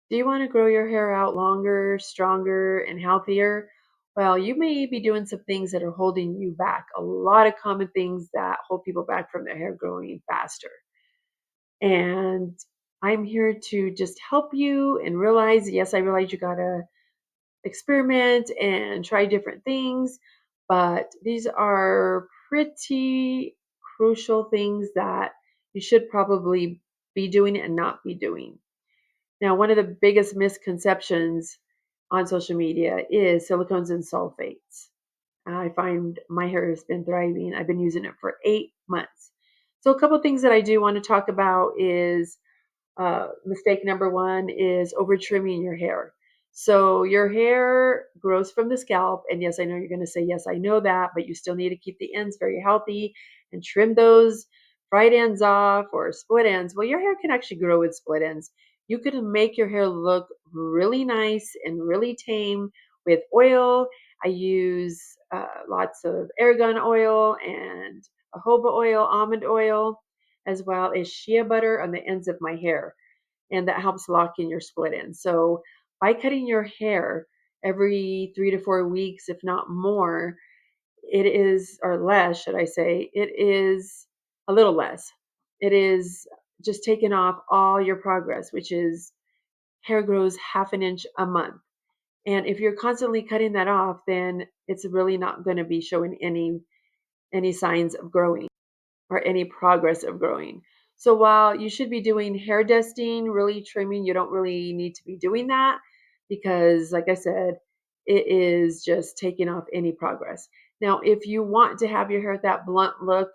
Do you want to grow your hair out longer, stronger, and healthier? Well, you may be doing some things that are holding you back. A lot of common things that hold people back from their hair growing faster. And I'm here to just help you and realize, yes, I realize you got to experiment and try different things, but these are pretty crucial things that you should probably be doing and not be doing. Now, one of the biggest misconceptions on social media is silicones and sulfates. I find my hair has been thriving. I've been using it for 8 months. So, a couple things that I do want to talk about is mistake number one is over trimming your hair. So your hair grows from the scalp. And yes, I know you're going to say, yes, I know that, but you still need to keep the ends very healthy and trim those right ends off or split ends. Well, your hair can actually grow with split ends. You can make your hair look really nice and really tame with oil. I use lots of argan oil and jojoba oil, almond oil, as well as shea butter on the ends of my hair. And that helps lock in your split ends. So by cutting your hair every 3 to 4 weeks, if not more, it is, or less, should I say, it is a little less. It is just taking off all your progress, which is hair grows half an inch a month. And if you're constantly cutting that off, then it's really not going to be showing any signs of growing or any progress of growing. So while you should be doing hair dusting, really trimming, you don't really need to be doing that because, like I said, it is just taking off any progress. Now, if you want to have your hair at that blunt look,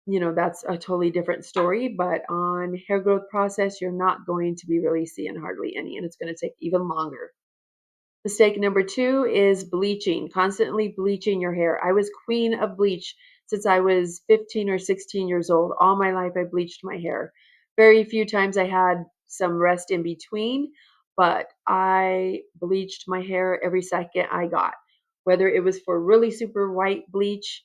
that's a totally different story. But on hair growth process, you're not going to be really seeing hardly any, and it's going to take even longer. Mistake number two is bleaching, constantly bleaching your hair. I was queen of bleach since I was 15 or 16 years old. All my life, I bleached my hair. Very few times I had some rest in between, but I bleached my hair every second I got, whether it was for really super white bleach,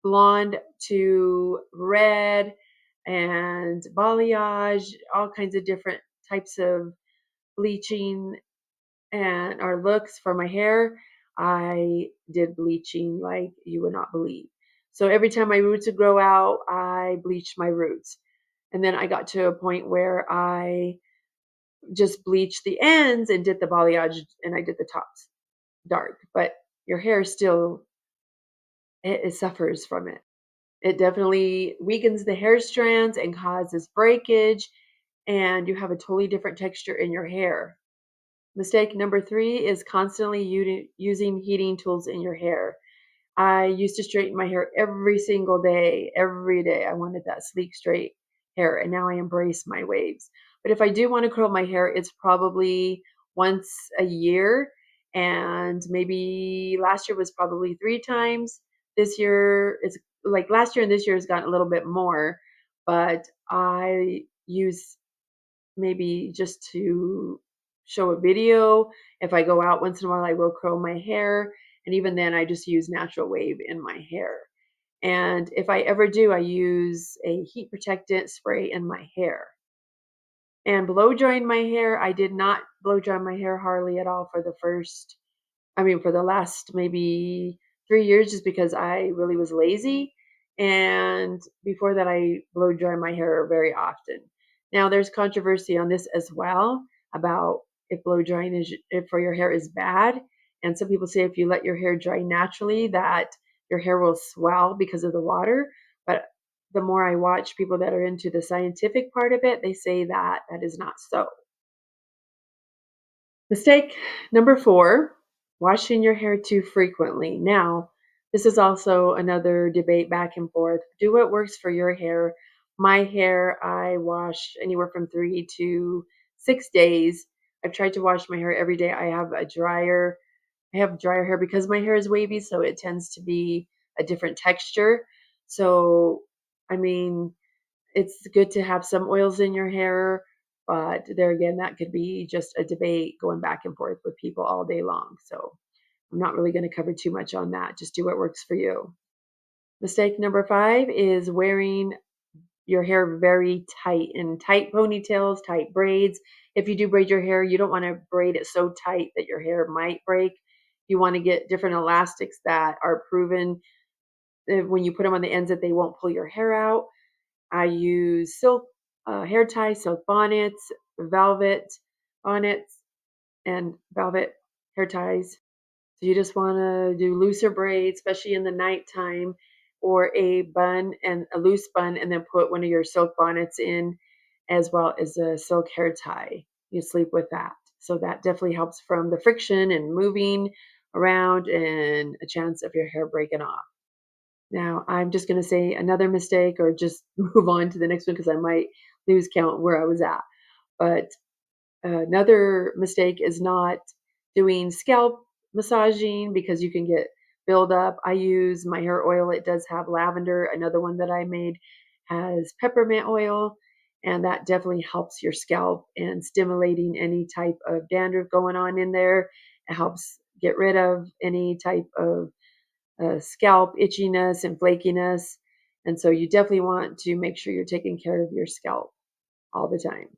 blonde to red, and balayage, all kinds of different types of bleaching and our looks for my hair, I did bleaching like you would not believe. So every time my roots would grow out, I bleached my roots. And then I got to a point where I just bleached the ends and did the balayage and I did the tops dark. But your hair still, it suffers from it. It definitely weakens the hair strands and causes breakage, and you have a totally different texture in your hair. Mistake number three is constantly using heating tools in your hair. I used to straighten my hair every single day, every day. I wanted that sleek, straight hair, and now I embrace my waves. But if I do want to curl my hair, it's probably once a year, and maybe last year was probably 3 times. This year is like last year and this year has gotten a little bit more, but I use maybe just to show a video. If I go out once in a while, I will curl my hair. And even then, I just use natural wave in my hair. And if I ever do, I use a heat protectant spray in my hair. And blow drying my hair, I did not blow dry my hair hardly at all for for the last maybe 3 years, just because I really was lazy. And before that, I blow dry my hair very often. Now, there's controversy on this as well about if blow drying if for your hair is bad. And some people say if you let your hair dry naturally, that your hair will swell because of the water. But the more I watch people that are into the scientific part of it, they say that that is not so. Mistake number four, washing your hair too frequently. Now, this is also another debate back and forth. Do what works for your hair. My hair, I wash anywhere from 3 to 6 days. I've tried to wash my hair every day. I have drier hair because my hair is wavy, so it tends to be a different texture. So, I mean, it's good to have some oils in your hair, but there again, that could be just a debate going back and forth with people all day long. So I'm not really going to cover too much on that. Just do what works for you. Mistake number five is wearing your hair very tight in tight ponytails, tight braids. If you do braid your hair, you don't want to braid it so tight that your hair might break. You want to get different elastics that are proven when you put them on the ends that they won't pull your hair out. I use silk hair ties, silk bonnets, velvet bonnets, and velvet hair ties. So you just want to do looser braids, especially in the nighttime, or a bun and a loose bun, and then put one of your silk bonnets in, as well as a silk hair tie. You sleep with that. So that definitely helps from the friction and moving around and a chance of your hair breaking off. Now, I'm just going to say another mistake or just move on to the next one because I might lose count where I was at. But another mistake is not doing scalp massaging because you can get buildup. I use my hair oil, it does have lavender. Another one that I made has peppermint oil, and that definitely helps your scalp and stimulating any type of dandruff going on in there. It helps get rid of any type of scalp itchiness and flakiness. And so you definitely want to make sure you're taking care of your scalp all the time.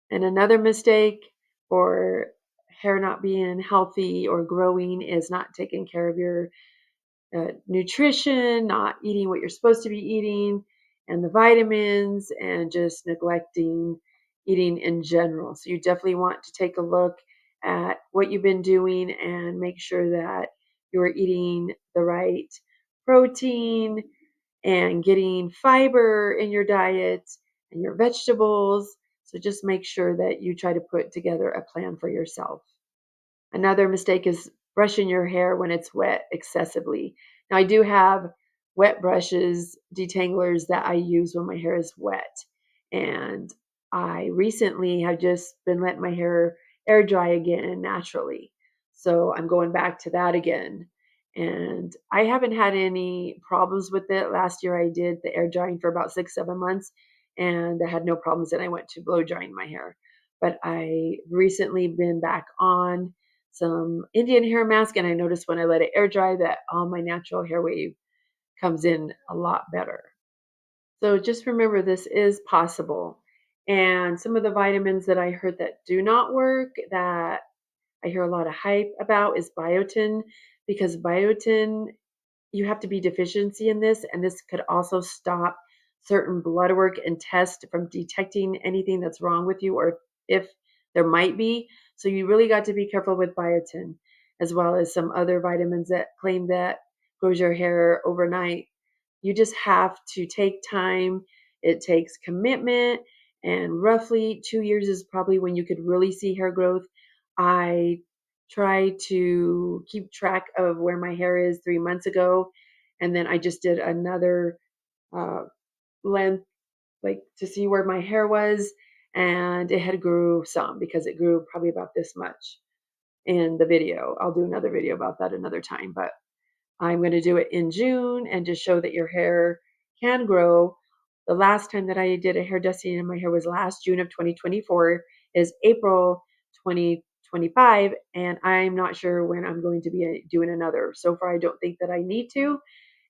And another mistake for hair not being healthy or growing is not taking care of your nutrition, not eating what you're supposed to be eating, and the vitamins, and just neglecting eating in general. So you definitely want to take a look at what you've been doing and make sure that you're eating the right protein and getting fiber in your diet and your vegetables. So just make sure that you try to put together a plan for yourself. Another mistake is brushing your hair when it's wet excessively. Now, I do have wet brushes, detanglers that I use when my hair is wet. And I recently have just been letting my hair air dry again naturally. So I'm going back to that again. And I haven't had any problems with it. Last year I did the air drying for about 6, 7 months and I had no problems. And I went to blow drying my hair. But I recently been back on some Indian hair mask, and I noticed when I let it air dry that all my natural hair wave comes in a lot better. So just remember this is possible. And some of the vitamins that I heard that do not work that I hear a lot of hype about is biotin, because biotin, you have to be deficiency in this, and this could also stop certain blood work and tests from detecting anything that's wrong with you, or if there might be. So you really got to be careful with biotin, as well as some other vitamins that claim that grows your hair overnight. You just have to take time. It takes commitment, and roughly 2 years is probably when you could really see hair growth. I try to keep track of where my hair is 3 months ago, and then I just did another uh, length, like to see where my hair was, and it had grew some because it grew probably about this much in the video. I'll do another video about that another time, but I'm going to do it in June and just show that your hair can grow. The last time that I did a hair dusting in my hair was last June of 2024, is April 2025, and I'm not sure when I'm going to be doing another. So far, I don't think that I need to.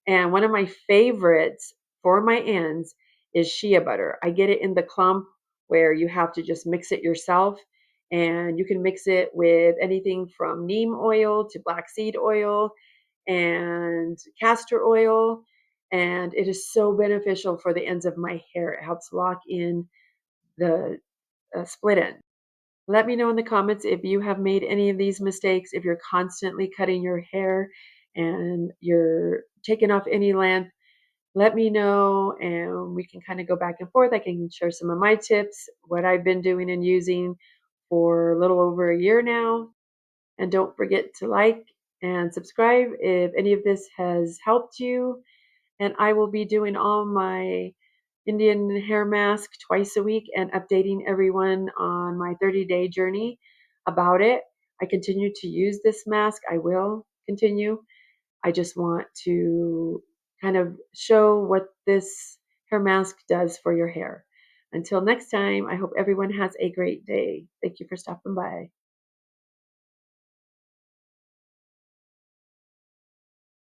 And one of my favorites for my ends is shea butter. I get it in the clump where you have to just mix it yourself. And you can mix it with anything from neem oil to black seed oil and castor oil. And it is so beneficial for the ends of my hair. It helps lock in the split end. Let me know in the comments if you have made any of these mistakes, if you're constantly cutting your hair and you're taking off any length. Let me know and we can kind of go back and forth. I can share some of my tips, what I've been doing and using for a little over a year now. And don't forget to like and subscribe if any of this has helped you. And I will be doing all my Indian hair mask twice a week and updating everyone on my 30-day journey about it. I continue to use this mask. I will continue. I just want to kind of show what this hair mask does for your hair. Until next time, I hope everyone has a great day. Thank you for stopping by.